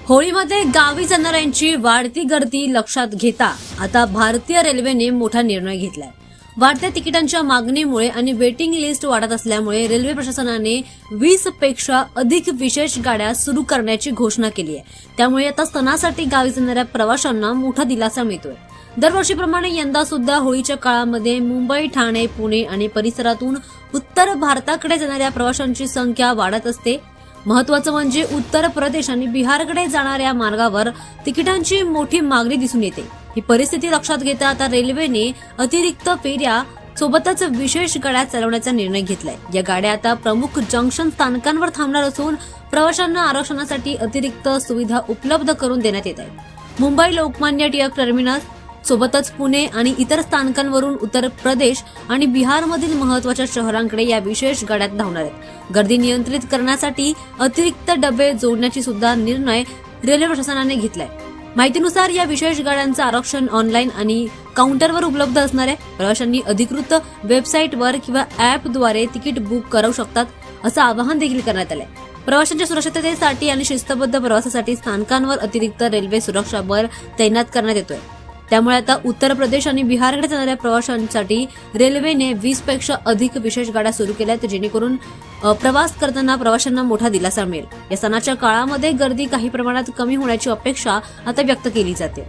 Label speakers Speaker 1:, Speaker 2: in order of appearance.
Speaker 1: होळीमध्ये गावी जाणाऱ्यांची वाढती गर्दी लक्षात घेता आता भारतीय रेल्वेने मोठा निर्णय घेतलाय। वाढत्या तिकिटांच्या मागणीमुळे आणि वेटिंग लिस्ट वाढत असल्यामुळे रेल्वे प्रशासनाने 20 पेक्षा अधिक विशेष गाड्या सुरू करण्याची घोषणा केली आहे। त्यामुळे आता सणासाठी गावी जाणाऱ्या प्रवाशांना मोठा दिलासा मिळतोय। दरवर्षीप्रमाणे यंदा सुद्धा होळीच्या काळामध्ये मुंबई, ठाणे, पुणे आणि परिसरातून उत्तर भारताकडे जाणाऱ्या प्रवाशांची संख्या वाढत असते। महत्त्वाचं म्हणजे उत्तर प्रदेश आणि बिहारकडे जाणाऱ्या मार्गावर तिकिटांची मोठी मागणी दिसून येते। ही परिस्थिती लक्षात घेता आता रेल्वेने अतिरिक्त फेऱ्या सोबतच विशेष गाड्या चालवण्याचा निर्णय घेतलाय। या गाड्या आता प्रमुख जंक्शन स्थानकांवर थांबणार असून प्रवाशांना आरक्षणासाठी अतिरिक्त सुविधा उपलब्ध करून देण्यात येत आहेत। मुंबई लोकमान्य टिळक टर्मिनस सोबतच पुणे आणि इतर स्थानकांवरून उत्तर प्रदेश आणि बिहारमधील महत्त्वाच्या शहरांकडे या विशेष गाड्या धावणार आहेत। गर्दी नियंत्रित करण्यासाठी अतिरिक्त डबे जोडण्याची सुद्धा निर्णय रेल्वे प्रशासनाने घेतलाय। माहितीनुसार या विशेष गाड्यांचं आरक्षण ऑनलाईन आणि काउंटरवर उपलब्ध असणार आहे। प्रवाशांनी अधिकृत वेबसाईटवर किंवा ॲपद्वारे तिकीट बुक करू शकतात, असं आवाहन देखील करण्यात आलंय। प्रवाशांच्या सुरक्षिततेसाठी आणि शिस्तबद्ध प्रवासासाठी स्थानकांवर अतिरिक्त रेल्वे सुरक्षा बल तैनात करण्यात येतोय। त्यामुळे आता उत्तर प्रदेश आणि बिहारकडे जाणाऱ्या प्रवाशांसाठी रेल्वेने 20 पेक्षा अधिक विशेष गाड्या सुरू केल्या आहेत, जेणेकरून प्रवास करताना प्रवाशांना मोठा दिलासा मिळेल। या सणाच्या काळामध्ये गर्दी काही प्रमाणात कमी होण्याची अपेक्षा आता व्यक्त केली जाते।